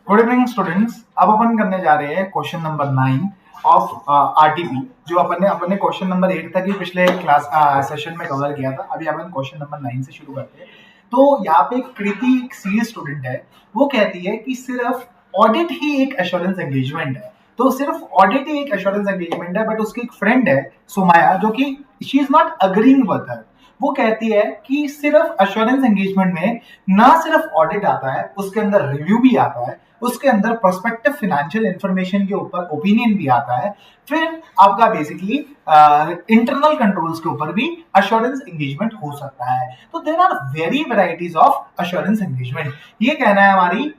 Good evening students. अब अपन करने जा रहे हैं क्वेश्चन नंबर 9 ऑफ आरटीपी। जो अपन ने क्वेश्चन नंबर 8 तक ही पिछले क्लास सेशन में कवर किया था। अभी अपन क्वेश्चन नंबर 9 से शुरू करते हैं। तो यहाँ पे कृति एक सीरियस स्टूडेंट है। वो कहती है कि सिर्फ ऑडिट ही एक एश्योरेंस एंगेजमेंट है। तो सिर्फ ऑडिट ही एक एश्योरेंस एंगेजमेंट है, बट उसकी एक फ्रेंड है सुमाया, जो कि she is not agreeing with her. वो कहती है कि सिर्फ एश्योरेंस एंगेजमेंट में ना सिर्फ ऑडिट आता है, उसके अंदर रिव्यू भी आता है, उसके अंदर प्रोस्पेक्टिव फाइनेंशियल इंफॉर्मेशन के ऊपर ओपिनियन भी आता है, फिर आपका बेसिकली इंटरनल कंट्रोल्स के ऊपर भी अश्योरेंस एंगेजमेंट हो सकता है। तो there are very varieties of assurance engagement. ये कहना है हमारी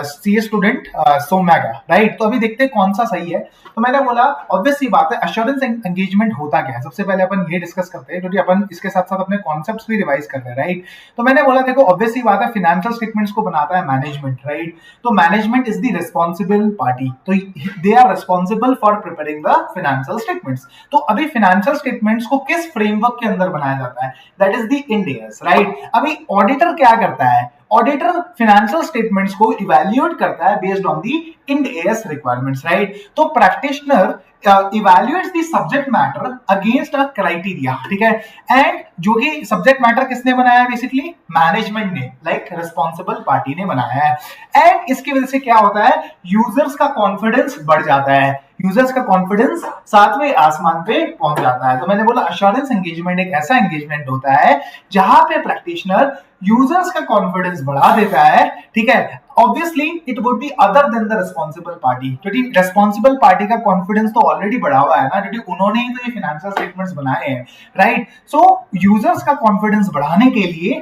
सी स्टूडेंट सौम्या का, राइट। तो अभी देखते हैं कौन सा सही है। तो मैंने बोला ऑब्वियस सी बात है, अश्योरेंस एंगेजमेंट होता क्या है। सबसे पहले अपन ये डिस्कस करते हैं, क्योंकि अपन इसके साथ साथ अपने कॉन्सेप्ट्स भी रिवाइज कर रहे हैं, राइट। तो मैंने बोला देखो ऑब्वियस सी बात है, फाइनेंशियल स्टेटमेंट्स को बनाता है मैनेजमेंट, राइट। तो management is the responsible party, तो they are responsible for preparing the financial statements. तो अभी फाइनेंशियल स्टेटमेंट्स को किस फ्रेमवर्क के अंदर बनाया जाता है, that is the Ind AS, right. अभी ऑडिटर क्या करता है, ऑडिटर फाइनेंशियल स्टेटमेंट्स को इवैल्यूएट करता है based on the Ind AS requirements, right. तो practitioner evaluates the subject matter against a criteria, ठीक है। एंड जो कि सब्जेक्ट मैटर किसने बनाया है, बेसिकली मैनेजमेंट ने, लाइक रिस्पॉन्सिबल पार्टी ने बनाया है। एंड इसकी वजह से क्या होता है, यूजर्स का कॉन्फिडेंस बढ़ जाता है, यूजर्स का कॉन्फिडेंस सातवें आसमान पे पहुंच जाता है। तो मैंने बोला अश्योरेंस एंगेजमेंट एक ऐसा एंगेजमेंट होता है जहां पे प्रैक्टिशनर यूजर्स का कॉन्फिडेंस बढ़ा देता है, ठीक है। Obviously it would be other than the responsible party, क्योंकि रिस्पॉन्सिबल पार्टी का कॉन्फिडेंस तो ऑलरेडी बढ़ा हुआ है ना, क्योंकि उन्होंने ही तो ये फाइनेंशियल स्टेटमेंट्स बनाए हैं, राइट। सो यूजर्स का कॉन्फिडेंस बढ़ाने के लिए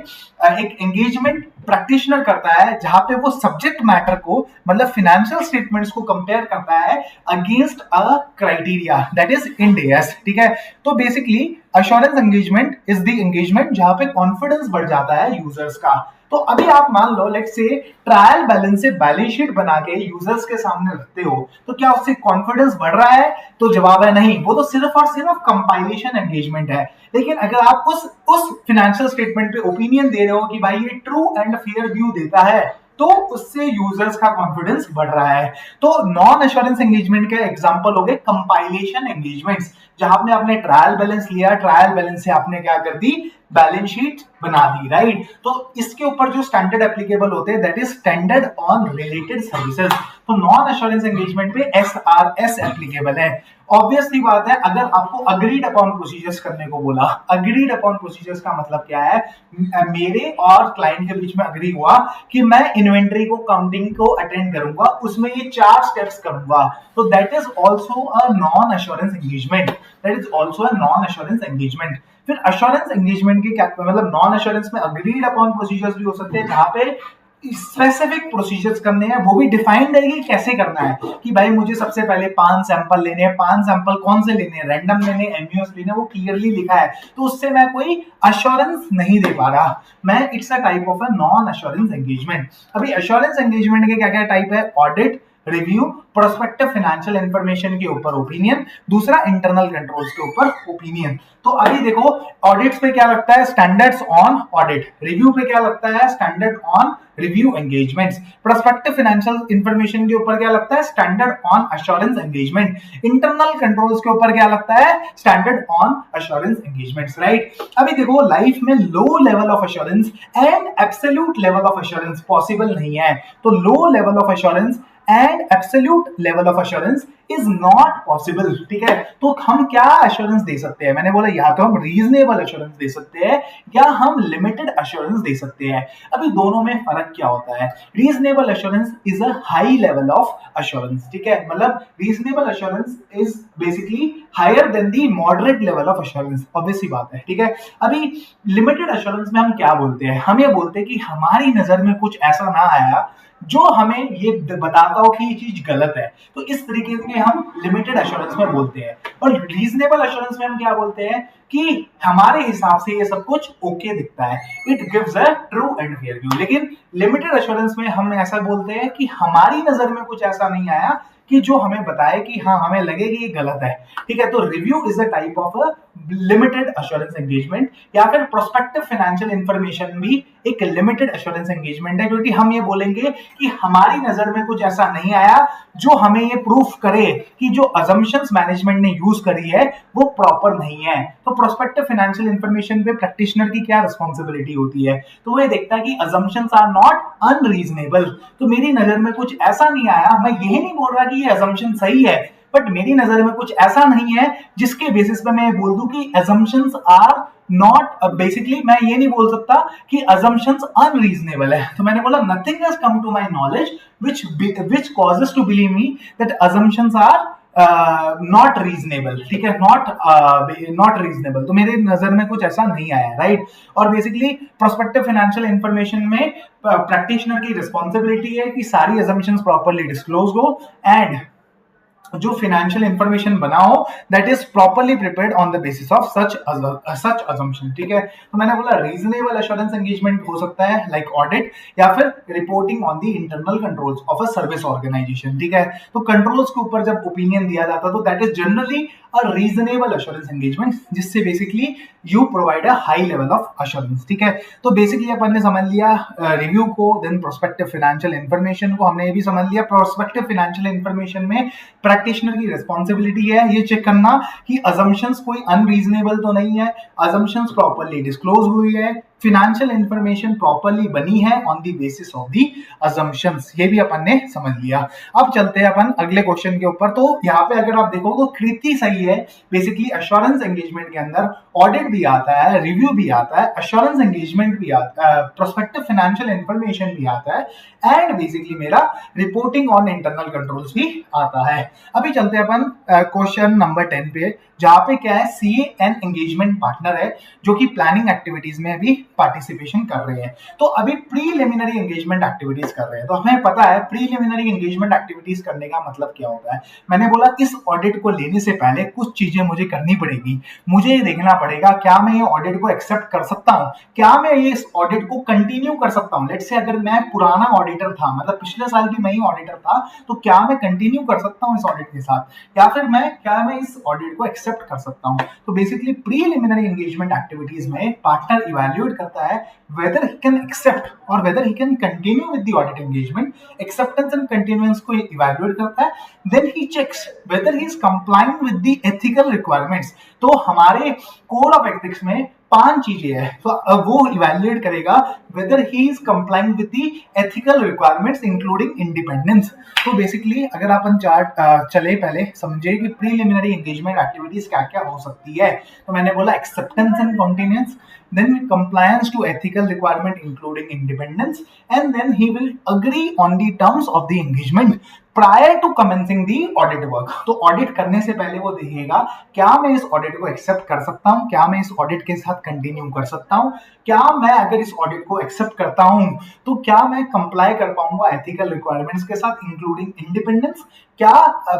एक एंगेजमेंट प्रैक्टिशनर करता है जहां पे वो सब्जेक्ट मैटर को, मतलब फाइनेंशियल स्टेटमेंट्स को कंपेयर करता है against a criteria, that is Ind AS, ठीक है। तो basically assurance engagement is the engagement जहां पे कॉन्फिडेंस बढ़ जाता है यूजर्स का। तो अभी आप मान लो लेट्स से ट्रायल बैलेंस से बैलेंस शीट बना के यूजर्स के सामने रखते हो, तो क्या उससे कॉन्फिडेंस बढ़ रहा है? तो जवाब है नहीं, वो तो सिर्फ और सिर्फ कंपाइलेशन एंगेजमेंट है। लेकिन अगर आप उस फाइनेंशियल स्टेटमेंट पे ओपिनियन दे रहे हो कि भाई ये ट्रू एंड फेयर व्यू देता है, तो उससे यूजर्स का कॉन्फिडेंस बढ़ रहा है। तो नॉन एश्योरेंस एंगेजमेंट के एग्जांपल हो गए कंपाइलेशन एंगेजमेंट्स, जहां आपने अपने ट्रायल बैलेंस लिया, ट्रायल बैलेंस से आपने क्या कर दी, बैलेंस शीट बना दी, राइट। तो इसके ऊपर जो स्टैंडर्ड एप्लीकेबल होते हैं, that is standard on related services. तो नॉन एश्योरेंस एंगेजमेंट पे एसआरएस एप्लीकेबल है। ऑब्वियसली बात है, अगर आपको अग्रीड अपॉन प्रोसीजर्स करने को बोला, अग्रीड अपॉन प्रोसीजर्स का मतलब क्या है, मेरे और क्लाइंट के बीच में अग्री हुआ कि मैं इन्वेंटरी को, काउंटिंग को अटेंड करूंगा, उसमें ये 4 स्टेप्स करूंगा, तो that is also a non assurance engagement, that is also a non assurance engagement. फिर एश्योरेंस एंगेजमेंट के क्या मतलब, नॉन एश्योरेंस में अग्रीड अपॉन प्रोसीजर्स भी हो सकते हैं, जहां पे स्पेसिफिक प्रोसीजर्स करने हैं, वो भी डिफाइंड है कि कैसे करना है, कि भाई मुझे सबसे पहले 5 सैंपल लेने हैं, 5 सैंपल कौन से लेने हैं, रैंडम लेने, एमयूएस लेने, वो क्लियरली लिखा है, तो उससे मैं कोई अश्योरेंस नहीं दे पा रहा, मैं it's a type of a non assurance engagement. अभी एश्योरेंस एंगेजमेंट के क्या क्या टाइप है, audit, review, prospective financial information के ऊपर ओपिनियन, दूसरा इंटरनल कंट्रोल्स के ऊपर ओपिनियन। तो अभी देखो ऑडिट्स पे क्या लगता है, स्टैंडर्ड्स ऑन ऑडिट, रिव्यू पे क्या लगता है, standard on review engagements, prospective financial information के ऊपर क्या लगता है, standard on assurance engagement, internal controls के ऊपर क्या लगता है, standard on assurance engagements, right. अभी देखो लाइफ में low level of assurance and absolute level of assurance possible नहीं है। तो low level of assurance and absolute level of assurance is not possible, ठीक है। तो हम क्या एश्योरेंस दे सकते हैं, मैंने बोला या तो हम रीजनेबल एश्योरेंस दे सकते हैं या हम लिमिटेड एश्योरेंस दे सकते हैं। अभी दोनों में फर्क क्या होता है, reasonable assurance is a high level of assurance, ठीक है, मतलब reasonable assurance is basically higher than the moderate level of assurance, obvious सी बात है, ठीक है। अभी लिमिटेड एश्योरेंस में हम क्या बोलते हैं, हम ये बोलते हैं कि हमारी नजर में कुछ ऐसा ना आया जो हमें ये बताता हो कि ये चीज गलत है, तो इस तरीके से हम लिमिटेड एश्योरेंस में बोलते हैं। और रीजनेबल एश्योरेंस में हम क्या बोलते हैं कि हमारे हिसाब से ये सब कुछ ओके दिखता है, it gives a true and fair view. लेकिन लिमिटेड एश्योरेंस में हम ऐसा बोलते हैं कि हमारी नजर में कुछ ऐसा नहीं आया कि जो हमें बताए कि हाँ हमें लगे कि ये गलत है, ठीक है। तो review is a type of limited assurance engagement, या फिर प्रोस्पेक्टिव फाइनेंशियल इंफॉर्मेशन भी एक लिमिटेड एश्योरेंस एंगेजमेंट है, क्योंकि हम ये बोलेंगे कि हमारी नजर में कुछ ऐसा नहीं आया जो हमें ये प्रूफ करे कि जो अजम्पशंस मैनेजमेंट ने यूज करी है वो प्रॉपर नहीं है। तो प्रोस्पेक्टिव फाइनेंशियल इंफॉर्मेशन पे प्रैक्टिशनर की क्या रिस्पॉन्सिबिलिटी होती है, तो वो ये देखता है कि अजम्पशंस आर नॉट अनरीजनेबल। तो मेरी नजर में कुछ ऐसा नहीं आया, मैं यही नहीं बोल रहा कि ये अजम्पशन सही है, बट मेरी नजर में कुछ ऐसा नहीं है जिसके बेसिस पे मैं बोल दूं कि assumptions आर नॉट, बेसिकली मैं ये नहीं बोल सकता कि assumptions अनरीजनेबल है। तो मैंने बोला nothing has come to my knowledge which causes to believe me that assumptions are not reasonable, ठीक है, नॉट रीजनेबल। तो मेरे नजर में कुछ ऐसा नहीं आया, राइट। और बेसिकली प्रोस्पेक्टिव फाइनेंशियल इंफॉर्मेशन में प्रैक्टिशनर की रिस्पॉन्सिबिलिटी है कि सारी assumptions प्रॉपरली डिस्क्लोज हो एंड जो फाइनेंशियल इंफॉर्मेशन बनाओ that is properly prepared on the basis of such assumption, ठीक है। तो मैंने बोला रीजनेबल एश्योरेंस एंगेजमेंट हो सकता है लाइक ऑडिट या फिर reporting on the internal controls of a service organisation, ठीक है। तो कंट्रोल्स के ऊपर जब ओपिनियन दिया जाता तो that is generally a reasonable assurance engagement, जिससे basically you provide a high level of assurance, ठीक है। तो बेसिकली अपन ने समझ लिया रिव्यू को, देन प्रोस्पेक्टिव फाइनेंशियल इंफॉर्मेशन को हमने ये भी समझ लिया। प्रोस्पेक्टिव फाइनेंशियल इंफॉर्मेशन में प्रैक्टिशनर की रिस्पॉन्सिबिलिटी है ये चेक करना कि assumptions कोई अनरीजनेबल तो नहीं है, assumptions प्रॉपर्ली डिस्क्लोज हुई है, फाइनेंशियल इंफॉर्मेशन प्रॉपर्ली बनी है on the basis of the assumptions, ये भी अपन ने समझ लिया। अब चलते हैं अपन अगले क्वेश्चन के ऊपर। तो यहाँ पे अगर आप देखो तो कृति सही है, बेसिकली एश्योरेंस एंगेजमेंट के अंदर ऑडिट भी आता है, रिव्यू भी आता है, एश्योरेंस एंगेजमेंट भी आता है, प्रोस्पेक्टिव फाइनेंशियल इंफॉर्मेशन भी आता है एंड बेसिकली मेरा रिपोर्टिंग ऑन इंटरनल कंट्रोल्स भी आता है। अभी चलते हैं अपन क्वेश्चन नंबर 10 पे, जहां पे क्या है सीए एंड एंगेजमेंट पार्टनर है जो कि प्लानिंग एक्टिविटीज में भी पार्टिसिपेशन कर रहे हैं। तो अभी प्रीलिमिनरी एंगेजमेंट एक्टिविटीज कर रहे हैं। तो हमें पता है प्रीलिमिनरी एंगेजमेंट एक्टिविटीज करने का मतलब क्या होता है। मैंने बोला इस ऑडिट को लेने से पहले कुछ चीजें मुझे करनी पड़ेगी। मुझे ये देखना पड़ेगा क्या मैं ये ऑडिट को एक्सेप्ट कर सकता हूँ, क्या मैं ये इस ऑडिट को कंटिन्यू कर सकता हूँ। लेट्स से अगर मैं पुराना ऑडिटर था, मतलब पिछले साल भी मैं ही ऑडिटर था, तो क्या मैं कंटिन्यू कर सकता हूँ इस ऑडिट के साथ, या फिर क्या मैं इस ऑडिट को एक्सेप्ट कर सकता हूँ। तो बेसिकली प्रीलिमिनरी एंगेजमेंट एक्टिविटीज में पार्टनर इवैल्यूएट करता है whether he can accept or whether he can continue with the audit engagement. Acceptance and continuance को evaluate करता है, then he checks whether he is complying with the ethical requirements. तो हमारे code of ethics में 5 चीजें हैं, तो वो इवैल्यूएट करेगा whether he is complying with the ethical requirements including independence. तो बेसिकली अगर अपन चार्ट चले पहले समझे कि प्रीलिमिनरी एंगेजमेंट एक्टिविटीज क्या क्या हो सकती है। तो मैंने बोला acceptance and continuance, then compliance to ethical requirement including independence, and then he will agree on the terms of the engagement prior to commencing the audit work. तो ऑडिट करने से पहले वो देखेगा क्या मैं इस ऑडिट को एक्सेप्ट कर सकता हूँ, क्या मैं इस ऑडिट के साथ कंटिन्यू कर सकता हूँ, क्या मैं अगर इस ऑडिट को एक्सेप्ट करता हूँ तो क्या मैं कंप्लाई कर पाऊंगा एथिकल रिक्वायरमेंट्स के साथ इंक्लूडिंग इंडिपेंडेंस, क्या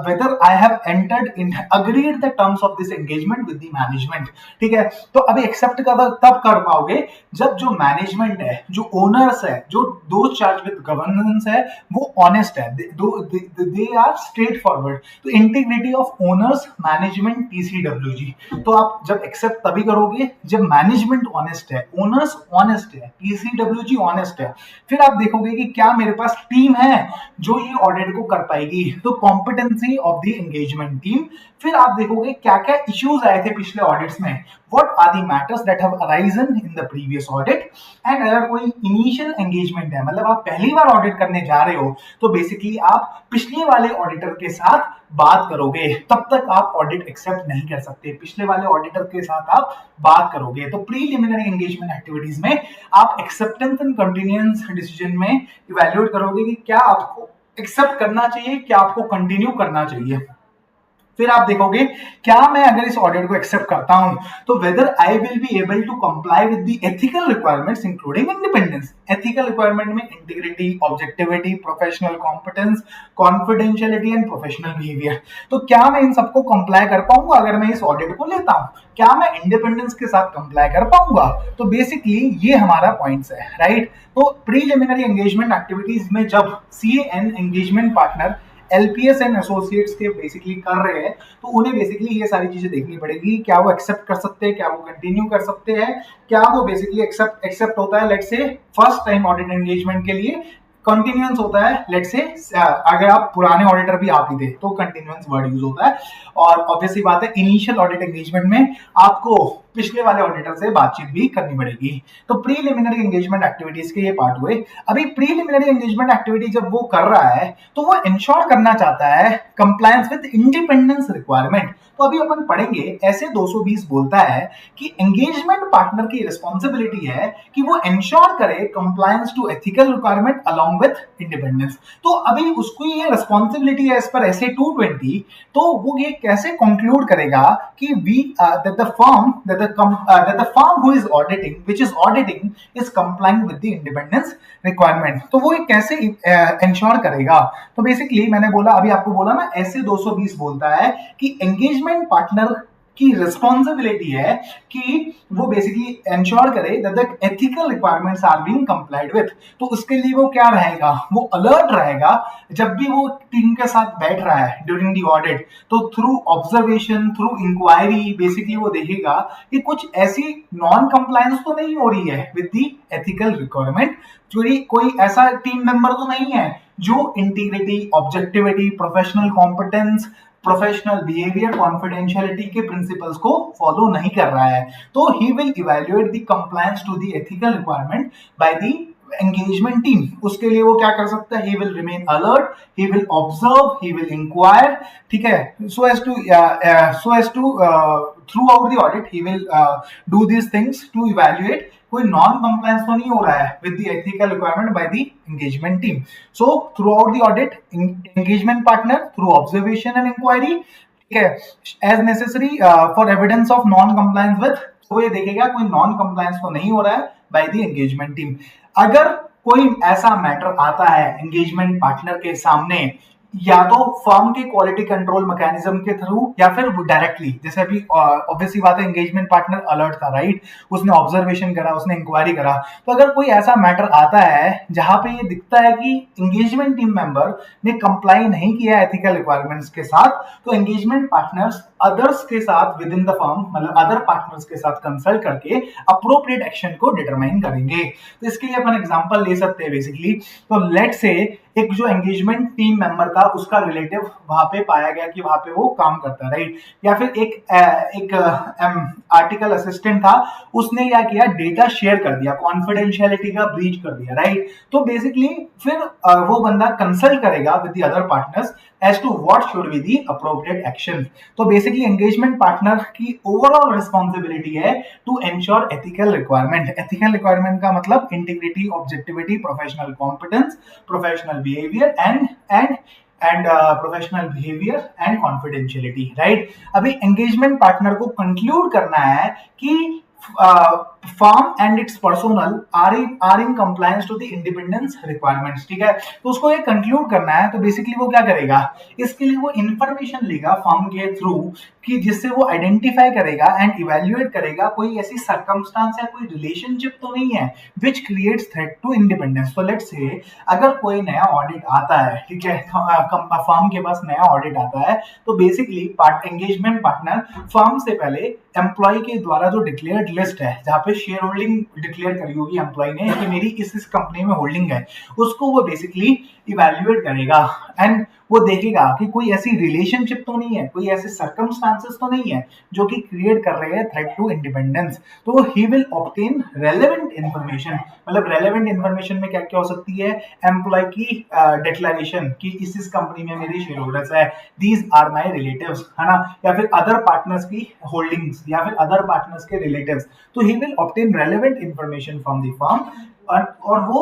whether I have entered in agreed the terms of this engagement with the management, ठीक है। तो अभी एक्सेप्ट तब कर पाओगे जब जो मैनेजमेंट है, जो ओनर्स है, जो दो चार्ज विद गवर्नेंस है, वो ऑनेस्ट है, दे आर स्ट्रेट फॉरवर्ड। तो इंटीग्रिटी ऑफ ओनर्स मैनेजमेंट पीसीडब्ल्यूजी, तो आप जब एक्सेप्ट तभी करोगे जब मैनेजमेंट ऑनेस्ट है, ओनर्स ऑनेस्ट है, पीसीडब्ल्यूजी ऑनेस्ट है। फिर आप देखोगे कि क्या मेरे पास टीम है जो ये ऑडिट को कर पाएगी, तो competency of the engagement team. फिर आप देखोगे क्या क्या इश्यूज आए थे पिछले ऑडिट्स में, what are the matters that have arisen in the previous audit, and अगर कोई इनिशियल एंगेजमेंट है, मतलब आप पहली बार ऑडिट करने जा रहे हो, तो बेसिकली आप पिछले वाले ऑडिटर के साथ बात करोगे, तब तक आप ऑडिट एक्सेप्ट नहीं कर सकते, पिछले वाले ऑडिटर के साथ आप बात करोगे। तो प्रीलिमिनरी एंगेजमेंट एक्टिविटीज में आप एक्सेप्टेंस एंड कंटिन्यूएंस डिसीजन में इवैल्यूएट करोगे कि क्या आपको एक्सेप्ट करना चाहिए, क्या आपको कंटिन्यू करना चाहिए। फिर आप देखोगे क्या मैं अगर इस ऑडिट को एक्सेप्ट करता हूं तो whether I will be able to comply with the ethical requirements including independence. Ethical requirement में integrity, objectivity, professional competence, confidentiality and professional behaviour. तो क्या मैं इन सबको कंप्लाई कर पाऊंगा अगर मैं इस ऑडिट को लेता हूं, क्या मैं इंडिपेंडेंस के साथ कंप्लाई कर पाऊंगा। तो बेसिकली ये हमारा पॉइंट्स है, राइट। तो प्रीलिमिनरी एंगेजमेंट एक्टिविटीज में जब CA and engagement partner LPS and associates के बेसिकली कर रहे हैं, तो उन्हें बेसिकली ये सारी चीजें देखनी पड़ेगी, क्या वो एक्सेप्ट कर सकते हैं, क्या वो कंटिन्यू कर सकते हैं, क्या वो बेसिकली एक्सेप्ट होता है let's say first time audit engagement के लिए, कंटिन्यूएंस होता है लेट्स से अगर आप पुराने ऑडिटर भी आप ही थे तो कंटिन्यूएंस वर्ड यूज होता है, और ऑब्वियसली बात है इनिशियल ऑडिट एंगेजमेंट में आपको पिछले वाले ऑडिटर से बातचीत भी करनी पड़ेगी। तो प्रीलिमिनरी एंगेजमेंट एक्टिविटीज के ये पार्ट हुए। अभी प्रीलिमिनरी एंगेजमेंट एक्टिविटी जब वो कर रहा है तो वो इंश्योर करना चाहता है कंप्लायंस विद इंडिपेंडेंस रिक्वायरमेंट। तो अभी अपन पढ़ेंगे ऐसे 220 बोलता है कि एंगेजमेंट पार्टनर की रिस्पॉन्सिबिलिटी है कि वो इंश्योर करे compliance to ethical requirement along with independence. तो अभी उसको ये रिस्पॉन्सिबिलिटी है एज पर ऐसे 220, तो वो ये कैसे कंक्लूड करेगा कि we that the firm that the firm who is auditing is complying with the independence requirement। तो वो कैसे इंश्योर करेगा? तो बेसिकली मैंने बोला अभी आपको बोला ना ऐसे 220 बोलता है कि एंगेजमेंट पार्टनर की रिस्पॉन्सिबिलिटी है कि वो बेसिकली इंश्योर करे that the ethical requirements are being complied with. तो उसके लिए वो क्या रहेगा, वो अलर्ट रहेगा जब भी वो टीम के साथ बैठ रहा है ड्यूरिंग द ऑडिट, तो through observation through inquiry basically वो देखेगा कि कुछ ऐसी नॉन कंप्लायंस तो नहीं हो रही है विद द एथिकल रिक्वायरमेंट, कोई ऐसा टीम मेंबर तो नहीं है जो integrity, objectivity, professional competence, professional behaviour, confidentiality के प्रिंसिपल्स को फॉलो नहीं कर रहा है। तो he will evaluate the compliance to the ethical requirement by the engagement team. उसके लिए वो क्या कर सकता है, he will remain alert, he will observe, he will inquire, ठीक है, so as to throughout the audit he will do these things to evaluate कोई नॉन कंप्लायंस तो नहीं हो रहा है with the ethical requirement by the engagement team. So throughout the audit engagement partner through observation and inquiry, ठीक है, as necessary for evidence of non compliance with, तो ये देखेगा कोई नॉन कंप्लायंस तो नहीं हो रहा है बाय द एंगेजमेंट टीम। अगर कोई ऐसा मैटर आता है एंगेजमेंट पार्टनर के सामने, या तो फर्म के क्वालिटी कंट्रोल मैकेनिज्म के थ्रू या फिर डायरेक्टली, जैसे अभी ऑब्वियसली बात है एंगेजमेंट पार्टनर अलर्ट था राइट, उसने ऑब्जर्वेशन करा, उसने इंक्वायरी करा, तो अगर कोई ऐसा मैटर आता है जहां पे ये दिखता है कि एंगेजमेंट टीम मेंबर ने कंप्लाई नहीं किया एथिकल रिक्वायरमेंट्स के साथ, तो एंगेजमेंट पार्टनर्स अदर्स के साथ विद इन द फर्म, मतलब अदर पार्टनर्स के साथ कंसल्ट करके अप्रोप्रिएट एक्शन को डिटरमाइन करेंगे। तो इसके लिए अपन एग्जांपल ले सकते हैं बेसिकली। तो लेट से एक जो एंगेजमेंट टीम मेंबर था उसका रिलेटिव वहां पे पाया गया कि वहां पे वो काम करता है राइट, या फिर एक आर्टिकल असिस्टेंट था, उसने क्या किया, डेटा शेयर कर दिया, कॉन्फिडेंशियलिटी का ब्रीच कर दिया राइट। तो बेसिकली फिर वो बंदा कंसल्ट करेगा with the other partners as to what should be the appropriate action। तो बेसिकली एंगेजमेंट पार्टनर की ओवरऑल रिस्पॉन्सिबिलिटी है to ensure ethical requirement. Ethical requirement का मतलब integrity, objectivity, professional competence, professional behaviour and professional behaviour and confidentiality right. अभी engagement partner को conclude करना है कि firm and its personnel are in compliance to the independence requirements, ठीक है। तो उसको ये कंक्लूड करना है, तो बेसिकली वो क्या करेगा, इसके लिए वो इंफॉर्मेशन लेगा फर्म के थ्रू कि जिससे वो आइडेंटिफाई करेगा एंड इवैल्यूएट करेगा कोई ऐसी सर्कमस्टांस या कोई रिलेशनशिप तो नहीं है which creates threat to independence. तो लेट्स से अगर कोई नया ऑडिट आता है, ठीक है, फर्म के पास नया ऑडिट आता है, तो बेसिकली एंगेजमेंट पार्टनर फर्म से पहले एम्प्लॉय के द्वारा जो डिक्लेयर्ड लिस्ट है जहां पे शेयर होल्डिंग डिक्लेयर करी होगी एम्प्लॉय ने कि मेरी इस कंपनी में होल्डिंग है, उसको वो बेसिकली इवैल्यूएट करेगा एंड वो देखेगा कि कोई ऐसी रिलेशनशिप तो नहीं है, कोई ऐसे सर्कमस्टांसेस तो नहीं है जो कि क्रिएट कर रहे हैं थ्रेट टू इंडिपेंडेंस। तो he will obtain relevant information, मतलब रेलेवेंट इंफॉर्मेशन में क्या क्या हो सकती है, एम्प्लॉय की डिक्लेरेशन कि इस कंपनी में मेरे शेयर होल्डर्स है, दीज आर माय रिलेटिव्स, है ना, या फिर अदर पार्टनर्स की होल्डिंग्स या फिर अदर पार्टनर्स के रिलेटिव्स। तो he will obtain relevant information from the firm और वो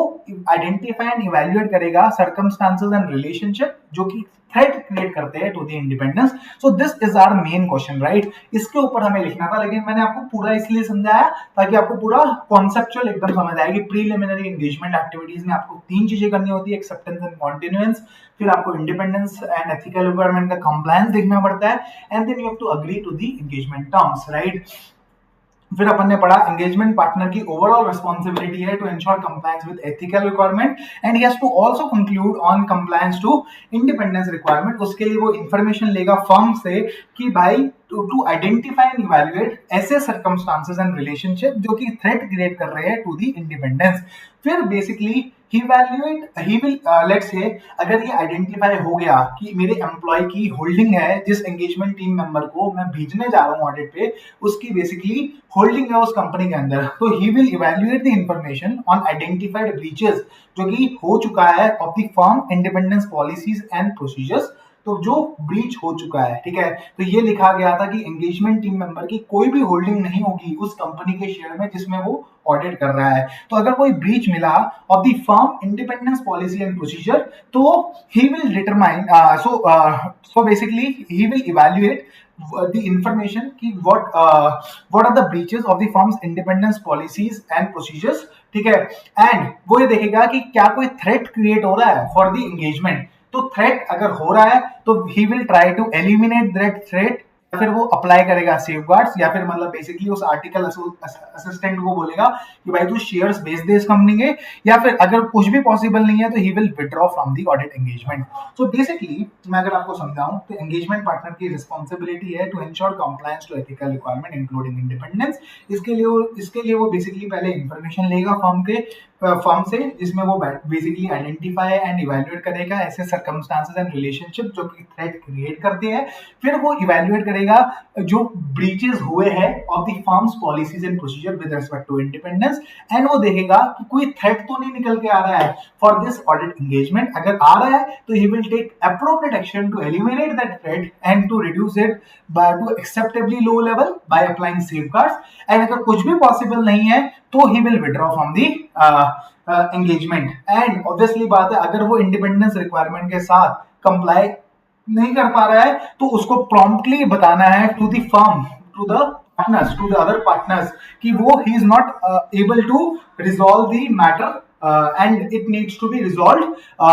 आइडेंटिफाई एंड इवैल्यूएट करेगा सर्कमस्टांसेस एंड रिलेशनशिप जो कि थ्रेट क्रिएट करते हैं to the independence. So this is our main question right. इसके ऊपर हमें लिखना था, लेकिन मैंने आपको पूरा इसलिए समझाया ताकि आपको पूरा कॉन्सेप्चुअल एकदम समझ आए कि प्रीलिमिनरी एंगेजमेंट एक्टिविटीज में आपको 3 चीजें करनी होती है, एक्सेप्टेंस एंड कॉन्टिन्यूएंस, फिर आपको इंडिपेंडेंस एंड एथिकल रिक्वायरमेंट का कंप्लायंस देखना पड़ता है, and then you have to agree to the engagement terms right. फिर अपन ने पढ़ा एंगेजमेंट पार्टनर की ओवरऑल रिस्पॉन्सिबिलिटी है to ensure compliance with ethical requirement and he has to also conclude on compliance to independence requirement. उसके लिए वो information लेगा फर्म से कि भाई टू आइडेंटिफाई एंड इवैल्यूएट ऐसे सर्कमस्टांसेस एंड रिलेशनशिप जो कि थ्रेट क्रिएट कर रहे हैं टू दी इंडिपेंडेंस। फिर basically he will let's say अगर ये आइडेंटिफाई हो गया कि मेरे एम्प्लॉय की होल्डिंग है, जिस एंगेजमेंट टीम मेंबर को मैं भेजने जा रहा हूँ ऑडिट पे, उसकी बेसिकली होल्डिंग है उस कंपनी के अंदर, तो he will evaluate the information on identified breaches जो कि हो चुका है of the firm independence policies and procedures. तो जो ब्रीच हो चुका है, ठीक है, तो ये लिखा गया था कि एंगेजमेंट टीम मेंबर की कोई भी होल्डिंग नहीं होगी उस कंपनी के शेयर में जिसमें वो ऑडिट कर रहा है। तो अगर कोई ब्रीच मिला of the firm independence policy and procedure, तो he will determine so basically he will evaluate the information कि what are the breaches of the firm's independence policies and procedures, ठीक है, एंड वो ये देखेगा कि क्या कोई थ्रेट क्रिएट हो रहा है फॉर द एंगेजमेंट। तो थ्रेट अगर हो रहा है तो he will try to eliminate that threat, या फिर वो अप्लाई करेगा सेफगार्ड्स, या फिर मतलब बेसिकली उस आर्टिकल असिस्टेंट को बोलेगा कि भाई तू शेयर्स बेच दे इस कंपनी के, या फिर अगर कुछ भी पॉसिबल नहीं है तो he will withdraw from the audit engagement. So basically मैं अगर आपको समझाऊं तो एंगेजमेंट पार्टनर की रिस्पॉन्सिबिलिटी है to ensure compliance to ethical requirement including independence. इसके लिए वो बेसिकली पहले इंफॉर्मेशन लेगा फर्म से, जिसमें वो बेसिकली आइडेंटिफाई एंड इवैल्यूएट करेगा ऐसे सर्कमस्टांसेस एंड रिलेशनशिप जो कि थ्रेट क्रिएट करते हैं। फिर वो इवैल्यूएट करेगा जो ब्रीचेस हुए हैं of the firms policies and procedure with respect to independence, and वो देखेगा कि कोई थ्रेट तो नहीं निकल के आ रहा है फॉर दिस ऑडिट एंगेजमेंट। अगर आ रहा है तो he will take appropriate action to eliminate that threat and to reduce it to acceptably low level by applying safeguards, and अगर कुछ भी पॉसिबल नहीं है तो he will withdraw from the engagement. And obviously बात है अगर वो इंडिपेंडेंस रिक्वायरमेंट के साथ कंप्लाई नहीं कर पा रहा है तो उसको प्रॉम्प्टली बताना है to the firm, to the partners, to the other partners कि वो he is not able to resolve the matter and it needs to be resolved,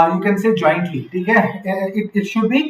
you can say jointly, ठीक है, it should be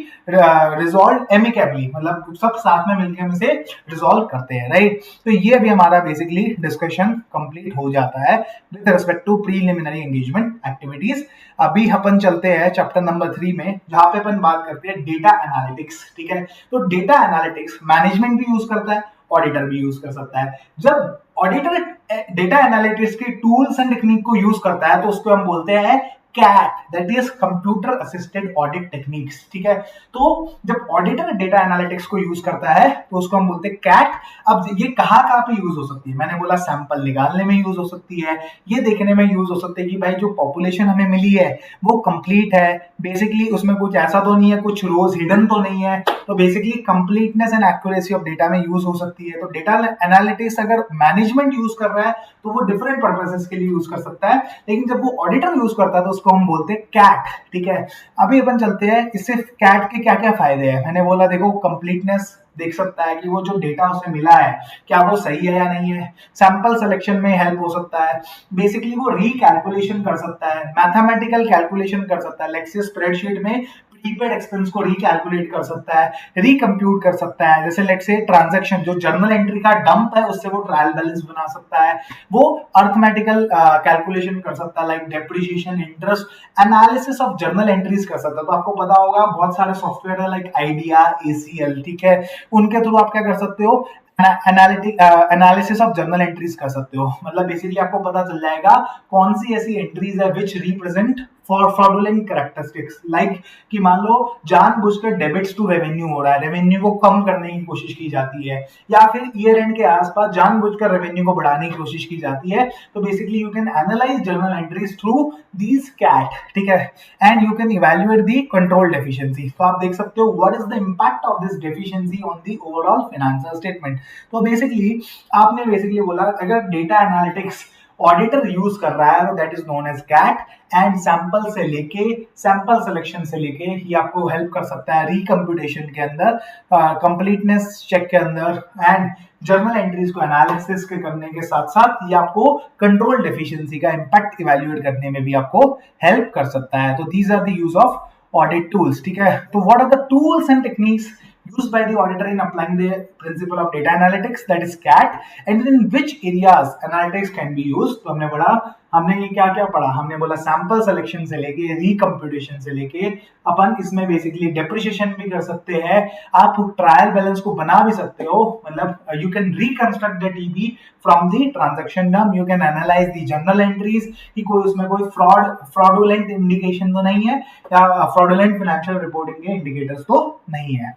resolved amicably, मतलब सब साथ में मिलकर हम इसे रिजॉल्व करते हैं, राइट। तो ये भी हमारा बेसिकली डिस्कशन कंप्लीट हो जाता है with respect to preliminary engagement activities. अभी अपन चलते हैं चैप्टर नंबर 3 में, जहां पे अपन बात करते हैं डेटा एनालिटिक्स, ठीक है। तो डेटा एनालिटिक्स मैनेजमेंट भी यूज करता है, ऑडिटर भी यूज कर सकता है। जब ऑडिटर डेटा एनालिटिक्स के टूल्स एंड टेक्निक को यूज करता है तो उसको हम बोलते हैं CAAT, that is computer assisted audit techniques, ठीक है। तो जब ऑडिटर डेटा एनालिटिक्स को यूज करता है तो उसको हम बोलते हैं कैट। अब ये कहाँ पे यूज हो सकती है, मैंने बोला सैंपल निकालने में यूज हो सकती है, ये देखने में यूज हो सकती है कि भाई जो पॉपुलेशन हमें मिली है वो कंप्लीट है, बेसिकली उसमें कुछ ऐसा तो नहीं है, कुछ रोज हिडन तो नहीं है, तो basically completeness and accuracy of data में यूज हो सकती है। तो डेटा एनालिटिक्स अगर मैनेजमेंट यूज कर रहा है तो वो डिफरेंट पर्पसेस के लिए यूज कर सकता है, लेकिन जब वो ऑडिटर यूज करता है तो उसको हम बोलते हैं कैट, ठीक है। अभी अपन चलते हैं इससे कैट के क्या क्या फायदे हैं। मैंने बोला देखो कंप्लीटनेस देख सकता है कि वो जो डेटा उसे मिला है क्या वो सही है या नहीं है, सैंपल सिलेक्शन में हेल्प हो सकता है, बेसिकली वो रिकैलकुलेशन कर सकता है, मैथमेटिकल कैलकुलेशन कर सकता है, लेक्स स्प्रेडशीट में प्रीपेड एक्सपेंस को रिकैलकुलेट कर सकता है, रिकम्प्यूट कर सकता है, जैसे लेट्स से ट्रांजैक्शन जो जर्नल एंट्री का डंप है उससे वो ट्रायल बैलेंस बना सकता है, वो अर्थमेटिकल कैलकुलेशन कर सकता है like depreciation, interest, analysis of journal entries कर सकता है। तो आपको पता होगा बहुत सारे सॉफ्टवेयर है लाइक आइडिया, एसीएल, ठीक है, उनके थ्रू आप क्या कर सकते हो, एनालिसिस ऑफ जर्नल एंट्रीज कर सकते हो। मतलब बेसिकली आपको पता चल जाएगा कौन सी ऐसी एंट्रीज है which represent for fraudulent characteristics, like कि मान लो जानबूझकर डेबिट्स टू रेवेन्यू हो रहा है, रेवेन्यू को कम करने की कोशिश की जाती है, या फिर ईयर एंड के आसपास जानबूझकर रेवेन्यू को बढ़ाने की कोशिश की जाती है। तो basically you can analyse journal entries through these CAAT, ठीक है, and you can evaluate the control deficiency. तो आप देख सकते हो what is the impact of this deficiency on the overall financial statement. तो बेसिकली आपने बेसिकली बोला अगर डेटा एनालिटिक्स ऑडिटर यूज कर रहा है तो that is known as CAAT, and sample से लेके सैंपल सिलेक्शन से लेके ये आपको हेल्प कर सकता है रिकम्प्यूटेशन के अंदर, कंप्लीटनेस चेक के अंदर, एंड जर्नल एंट्रीज को एनालिसिस के करने के साथ साथ ये आपको कंट्रोल डेफिशिएंसी का इंपैक्ट इवैल्यूएट करने में भी आपको हेल्प कर सकता है। तो these are the use of audit tools, ठीक है। तो what are the tools and techniques used by the auditor in applying the principle of data analytics, that is CAT, and in which areas analytics can be used. तो हमने पढ़ा, हमने ये क्या क्या पढ़ा, हमने बोला सैंपल सिलेक्शन से लेके रिकम्प्यूटेशन से लेके अपन इसमें बेसिकली डेप्रिसिएशन भी कर सकते हैं, आप ट्रायल बैलेंस को बना भी सकते हो, मतलब you can reconstruct the TB from the transaction um, you can analyse the journal entries कि कोई उसमें कोई फ्रॉडुलेंट इंडिकेशन तो नहीं है या फ्रॉडुलेंट फाइनेंशियल रिपोर्टिंग के इंडिकेटर्स तो नहीं है।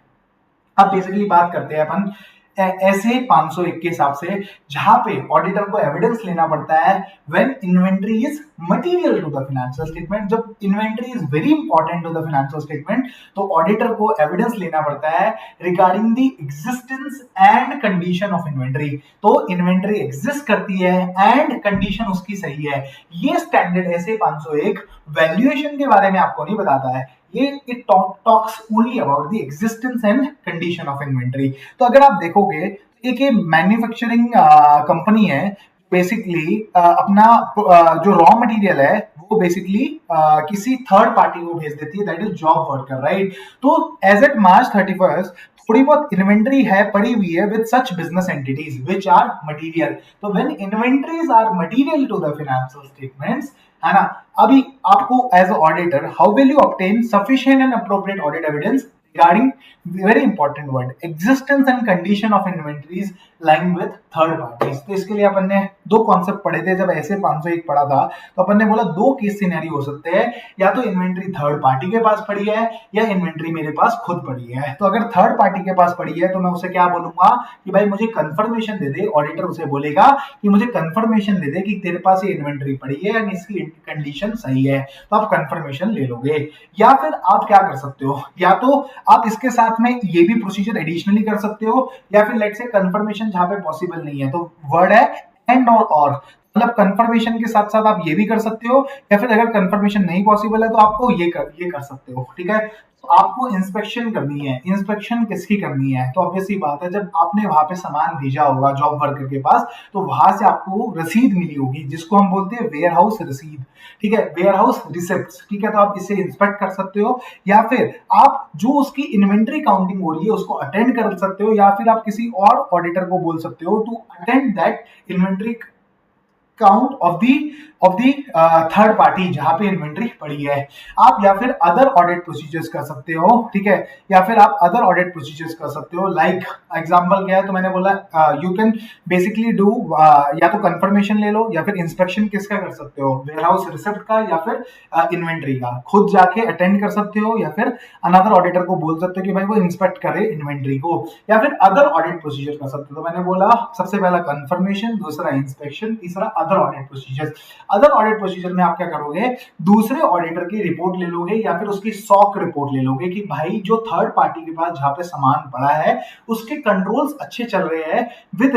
अब बेसिकली बात करते हैं अपन ऐसे 501 के हिसाब से जहां पे ऑडिटर को एविडेंस लेना पड़ता है when inventory is material to the financial statement. जब inventory is very important to the financial statement तो ऑडिटर को एविडेंस लेना पड़ता है regarding the existence and condition of inventory. तो इन्वेंट्री एग्जिस्ट करती है एंड कंडीशन उसकी सही है। ये स्टैंडर्ड ऐसे 501 वैल्यूएशन के बारे में आपको नहीं बताता है, ये it talks only about the existence and condition of inventory. तो अगर आप देखोगे एक मैन्युफैक्चरिंग कंपनी है, बेसिकली अपना जो रॉ मटेरियल है वो बेसिकली किसी थर्ड पार्टी को भेज देती है, that is job worker, right. तो एज एट मार्च 31 थोड़ी बहुत इन्वेंट्री है पड़ी हुई है with such business entities which are material. तो when inventories are material to the financial statements, है ना, अभी आपको as auditor how will you obtain sufficient and appropriate audit evidence regarding very important word existence and condition of inventories lying with third parties। तो इसके लिए अपन ने दो concept पढ़े थे जब ऐसे 501 पढ़ा था, तो अपन ने बोला दो केस सिनेरियो हो सकते हैं, या तो इन्वेंट्री थर्ड पार्टी के पास पड़ी है या इन्वेंट्री मेरे पास खुद पड़ी है। तो अगर थर्ड पार्टी के पास पड़ी है तो मैं उसे क्या बोलूंगा कि भाई मुझे कंफर्मेशन दे दे, ऑडिटर उसे बोलेगा कि मुझे कंफर्मेशन दे दे कि तेरे पास ये इन्वेंट्री पड़ी है एंड इसकी कंडीशन सही है, तो आप कंफर्मेशन ले लोगे। या फिर आप क्या कर सकते हो, या तो आप इसके साथ में ये भी प्रोसीजर एडिशनली कर सकते हो, या फिर लेट्स से कंफर्मेशन जहां पे पॉसिबल नहीं है तो वर्ड है एंड और, मतलब कंफर्मेशन के साथ साथ आप ये भी कर सकते हो, या फिर अगर कंफर्मेशन नहीं पॉसिबल है तो आपको ये कर सकते हो, ठीक है। तो आपको इंस्पेक्शन करनी है, इंस्पेक्शन किसकी करनी है, तो ऑब्वियसली बात है जब आपने वहां पे सामान भेजा होगा जॉब वर्कर के पास तो वहां से आपको रसीद मिली होगी जिसको हम बोलते हैं वेयर हाउस रसीद, ठीक है, वेयर हाउस रिसिप्ट, ठीक है। तो आप इसे इंस्पेक्ट कर सकते हो, या फिर आप जो उसकी इन्वेंट्री काउंटिंग हो रही है उसको अटेंड कर सकते हो, या फिर आप किसी और ऑडिटर को बोल सकते हो to attend that inventory count of the third party जहां पे इन्वेंट्री पड़ी है। आप या फिर अदर ऑडिट प्रोसीजर्स कर सकते हो, ठीक है, या फिर आप अदर ऑडिट प्रोसीजर्स कर सकते हो। लाइक एग्जांपल क्या है, तो मैंने बोला यू कैन बेसिकली डू या तो कंफर्मेशन ले लो, या फिर इंस्पेक्शन किसका कर सकते हो, वेयर हाउस रिसिप्ट का या फिर इन्वेंट्री का, खुद जाके अटेंड कर सकते हो, या फिर अनदर ऑडिटर को बोल सकते हो कि भाई वो इंस्पेक्ट करे इन्वेंट्री को, या फिर अदर ऑडिट प्रोसीजर कर सकते हो। तो मैंने बोला सबसे पहला कंफर्मेशन, दूसरा इंस्पेक्शन, तीसरा other audit procedure. Other audit procedure में आप क्या करोगे, दूसरे ऑडिटर की रिपोर्ट ले लोगे या फिर उसकी सॉक रिपोर्ट ले लोगे कि भाई जो थर्ड पार्टी के पास जहां पे सामान पड़ा है उसके कंट्रोल्स अच्छे चल रहे हैं, with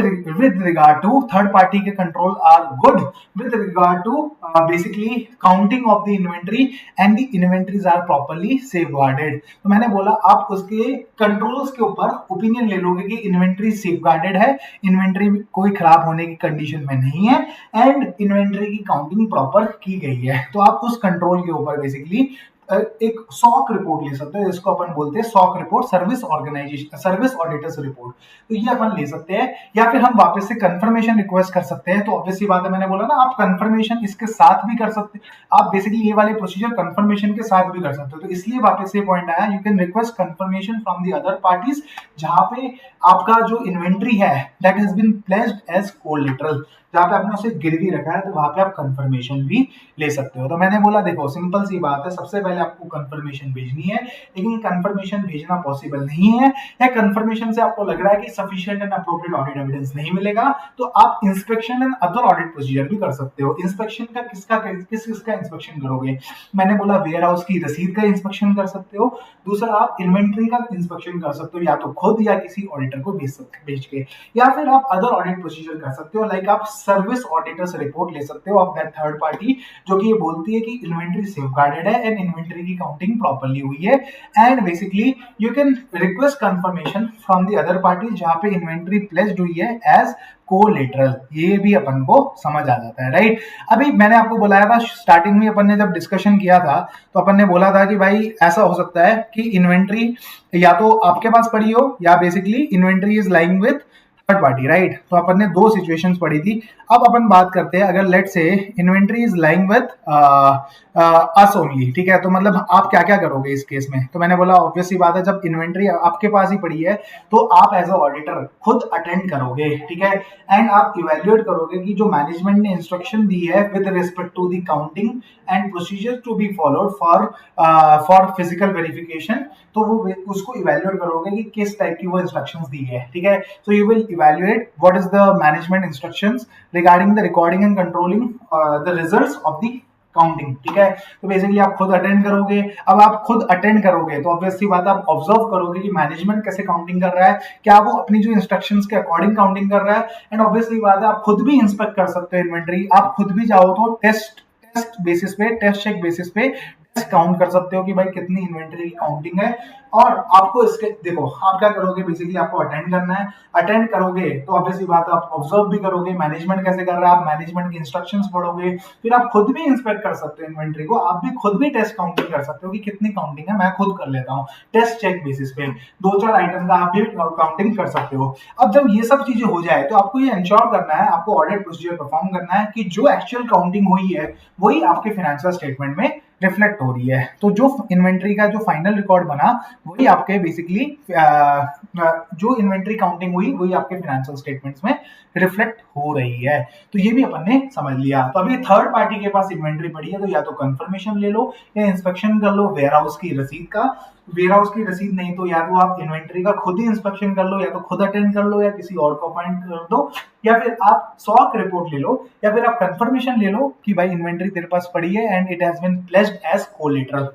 regard to third party के control are good with regard to basically counting of the inventory and the inventories are properly safeguarded. तो मैंने बोला आप उसके कंट्रोल्स के ऊपर ओपिनियन ले लोगे कि इन्वेंट्री सेफगार्डेड है, इन्वेंट्री कोई खराब होने की कंडीशन में नहीं है एंड इन्वेंट्री की काउंटिंग प्रॉपर की गई है। तो आप उस कंट्रोल के ऊपर बेसिकली एक सॉक रिपोर्ट ले सकते हैं, जिसको अपन बोलते हैं SOC report, service organisation service auditors report. तो ये अपन ले सकते हैं, या फिर हम वापस से कंफर्मेशन रिक्वेस्ट कर सकते हैं। तो ऑब्वियसली बात है, मैंने बोला ना आप कंफर्मेशन इसके साथ भी कर सकते हैं, आप बेसिकली ये वाले प्रोसीजर कंफर्मेशन के साथ भी कर सकते हो। तो इसलिए वापस से पॉइंट आया, you can request confirmation from the other parties जहां पे आपका जो इन्वेंट्री है that has been placed as collateral, जहां पे आपने उसे गिरवी रखा है, तो वहां पे आप कंफर्मेशन भी ले सकते हो। तो मैंने बोला देखो सिंपल सी बात है, सबसे पहले आपको कंफर्मेशन भेजनी है, लेकिन कंफर्मेशन भेजना पॉसिबल नहीं है, या कंफर्मेशन से आपको लग रहा है कि sufficient and appropriate audit evidence नहीं मिलेगा, तो आप inspection and other audit procedure भी कर सकते हो। इंस्पेक्शन का किसका इंस्पेक्शन करोगे, मैंने बोला वेयर हाउस की रसीद का इंस्पेक्शन कर सकते हो, दूसरा आप इन्वेंट्री का इंस्पेक्शन कर सकते हो, या तो खुद या किसी ऑडिटर को भेज के, या फिर आप अदर ऑडिट प्रोसीजर कर सकते हो, लाइक आप सर्विस ऑडिटर्स रिपोर्ट ले सकते हो ऑफ दैट थर्ड पार्टी, जो कि ये बोलती है कि इन्वेंट्री सेफगार्डेड है एंड इन्वेंट्री की काउंटिंग प्रॉपर्ली हुई है। And basically you can request confirmation from the other party जहां पे इन्वेंट्री प्लेस्ड हुई है एज कोलेटरल। ये भी अपन को समझ आ जाता है, राइट। अभी मैंने आपको बताया था स्टार्टिंग में, अपन ने जब डिस्कशन किया था तो अपन ने बोला था कि भाई ऐसा हो सकता है कि इन्वेंट्री या तो आपके पास पड़ी हो या basically inventory is lying with third party, right. तो अपन ने दो सिचुएशंस पढ़ी थी। अब अपन बात करते हैं, अगर लेट से inventory is lying with us only, ठीक है, तो मतलब आप क्या क्या करोगे इस केस में। तो मैंने बोला ऑब्वियसली बात है, जब इन्वेंट्री आपके पास ही पड़ी है तो आप एज अ ऑडिटर खुद अटेंड करोगे, ठीक है, एंड आप इवेल्युएट करोगे कि जो मैनेजमेंट ने इंस्ट्रक्शन दी है with respect to the counting and procedure to be followed for physical verification, तो वो उसको इवेल्युएट करोगे कि किस टाइप की वो इंस्ट्रक्शंस दी है, ठीक है। So you will evaluate what is the management instructions regarding the recording and controlling the results of the counting, ठीक है। तो बेसिकली आप खुद अटेंड करोगे। अब आप खुद अटेंड करोगे तो ऑब्वियसली बात है, आप ऑब्जर्व करोगे कि मैनेजमेंट कैसे काउंटिंग कर रहा है, क्या वो अपनी जो इंस्ट्रक्शंस के अकॉर्डिंग काउंटिंग कर रहा है। एंड ऑब्वियसली बात है, आप खुद भी इंस्पेक्ट कर सकते हो इन्वेंट्री, आप खुद भी जाओ तो टेस्ट बेसिस पे, टेस्ट चेक बेसिस पे काउंट कर सकते हो कि भाई कितनी इन्वेंट्री की काउंटिंग है। और आपको इसके देखो आप क्या करोगे, बेसिकली आपको अटेंड करना है। अटेंड करोगे तो ऑब्वियसली बात है, आप ऑब्जर्व भी करोगे मैनेजमेंट कैसे कर रहा है, आप मैनेजमेंट की इंस्ट्रक्शंस पढ़ोगे, फिर आप खुद भी इंस्पेक्ट कर सकते हो इन्वेंट्री को, आप भी खुद भी टेस्ट काउंटिंग कर सकते हो कि कितनी काउंटिंग है, मैं खुद कर लेता हूँ टेस्ट चेक बेसिस पे, 2-4 आइटम का आप भी काउंटिंग कर सकते हो। अब जब ये सब चीजें हो जाए तो आपको ये इंश्योर करना है, आपको ऑडिट प्रोसीजर परफॉर्म करना है कि जो एक्चुअल काउंटिंग हुई है वही आपके फाइनेंशियल स्टेटमेंट में रिफ्लेक्ट हो रही है। तो जो इन्वेंट्री का जो फाइनल रिकॉर्ड बना वही आपके बेसिकली जो इन्वेंट्री काउंटिंग हुई वही आपके फाइनेंशियल स्टेटमेंट्स में रिफ्लेक्ट हो रही है। तो ये भी अपन ने समझ लिया। तो अभी थर्ड पार्टी के पास इन्वेंट्री पड़ी है तो या तो कंफर्मेशन ले लो या इंस्पेक्शन कर लो वेयर हाउस की रसीद का। वेयर हाउस की रसीद नहीं तो या तो आप इन्वेंट्री का खुद ही इंस्पेक्शन कर लो, या तो खुद अटेंड कर लो, या किसी और को अपॉइंट कर दो, या फिर आप SOC रिपोर्ट ले लो, या फिर आप कंफर्मेशन ले लो कि भाई इन्वेंट्री तेरे पास पड़ी है and it has been placed as collateral,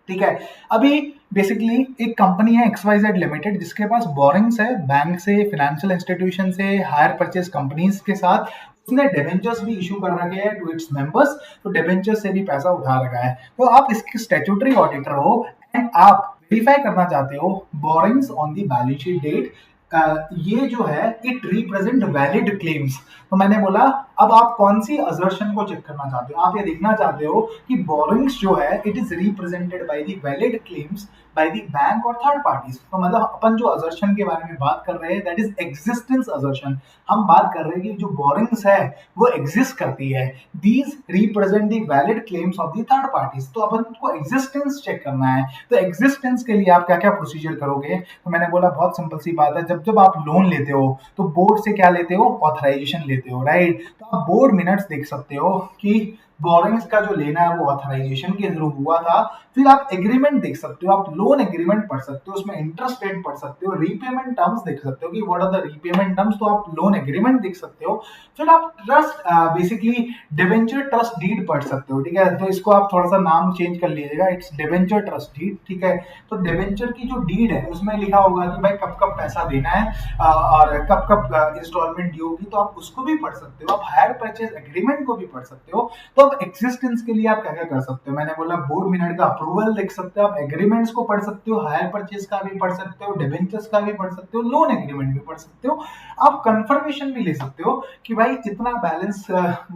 ठीक है। अभी बेसिकली एक कंपनी है XYZ लिमिटेड जिसके पास बोरिंग्स है बैंक से, फाइनेंशियल इंस्टीट्यूशन से, हायर परचेज कंपनीज के साथ। उसने डिबेंचर्स भी इशू कर रखे हैं टू इट्स मेंबर्स, तो डिबेंचर्स से भी पैसा उठा रखा है। तो आप इसके स्टैट्यूटरी ऑडिटर हो एंड आप वेरीफाई करना चाहते हो borrowings on the balance sheet date, ये जो है इट रिप्रेजेंट वैलिड क्लेम्स। तो मैंने बोला अब आप कौन सी असर्शन को चेक करना चाहते हो, आप ये देखना चाहते हो कि बोरिंग्स जो है it is represented by the valid claims by the bank और थर्ड पार्टीज। तो मतलब अपन जो असर्शन के बारे में बात कर रहे हैं दैट इज एग्जिस्टेंस असर्शन। हम बात कर रहे हैं कि जो बोरिंग्स है वो एग्जिस्ट करती है, these represent the valid claims of the third parties. तो अपन को एग्जिस्टेंस चेक करना है। तो एग्जिस्टेंस के लिए आप क्या क्या प्रोसीजर करोगे, तो मैंने बोला बहुत सिंपल सी बात है, जब आप लोन लेते हो तो बोर्ड से क्या लेते हो, ऑथराइजेशन लेते हो, राइट। तो आप बोर्ड मिनट्स देख सकते हो कि बोरिंग्स का जो लेना है वो ऑथराइजेशन के थ्रू हुआ था। फिर आप एग्रीमेंट देख सकते हो, आप लोन एग्रीमेंट पढ़ सकते हो, उसमें इंटरेस्ट रेट पढ़ सकते हो, रीपेमेंट टर्म्स देख सकते हो कि what are the repayment terms, तो आप लोन एग्रीमेंट देख सकते हो। फिर आप trust basically debenture trust deed पढ़ सकते हो, ठीक है। तो इसको आप थोड़ा सा नाम चेंज कर लीजिएगा, इट्स डिवेंचर ट्रस्ट डीड, ठीक है। तो डिवेंचर की जो डीड है उसमें लिखा होगा कि भाई कब कब पैसा देना है और कब कब इंस्टॉलमेंट ड्यू होगी, तो आप उसको भी पढ़ सकते हो। आप हायर परचेज एग्रीमेंट को भी पढ़ सकते हो। तो अब एक्सिस्टेंस के लिए आप क्या क्या कर सकते हो, मैंने बोला बोर्ड मिनट का अप्रूवल देख सकते हो, आप एग्रीमेंट्स को पढ़ सकते हो, हायर परचेज का भी पढ़ सकते हो, डिबेंचर्स का भी पढ़ सकते हो, लोन एग्रीमेंट भी पढ़ सकते हो। आप कंफर्मेशन भी ले सकते हो कि भाई इतना बैलेंस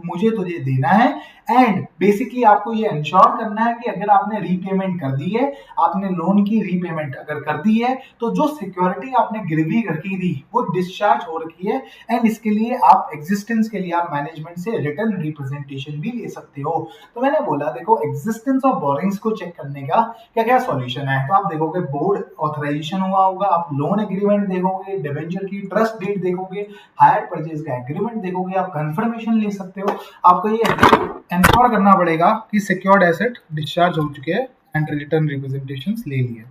मुझे तुझे देना है। एंड बेसिकली आपको ये इंश्योर करना है कि अगर आपने रीपेमेंट कर दी है, आपने लोन की रीपेमेंट अगर कर दी है, तो जो सिक्योरिटी आपने गिरवी रखी थी वो डिस्चार्ज हो रखी है। एंड इसके लिए आप एग्जिस्टेंस के लिए आप मैनेजमेंट से रिटर्न रिप्रेजेंटेशन भी ले सकते हो। तो मैंने बोला देखो एग्जिस्टेंस ऑफ बोरिंग्स को चेक करने का क्या क्या सॉल्यूशन है। तो आप देखोगे बोर्ड ऑथराइजेशन हुआ होगा, आप लोन एग्रीमेंट देखोगे, डिबेंचर की ट्रस्ट डीड देखोगे, हायर परचेज का एग्रीमेंट देखोगे, आप कंफर्मेशन ले सकते हो। आपको ये इंश्योर करना पड़ेगा कि सिक्योर्ड एसेट डिस्चार्ज हो चुके हैं एंड रिटर्न रिप्रेजेंटेशंस ले लिए।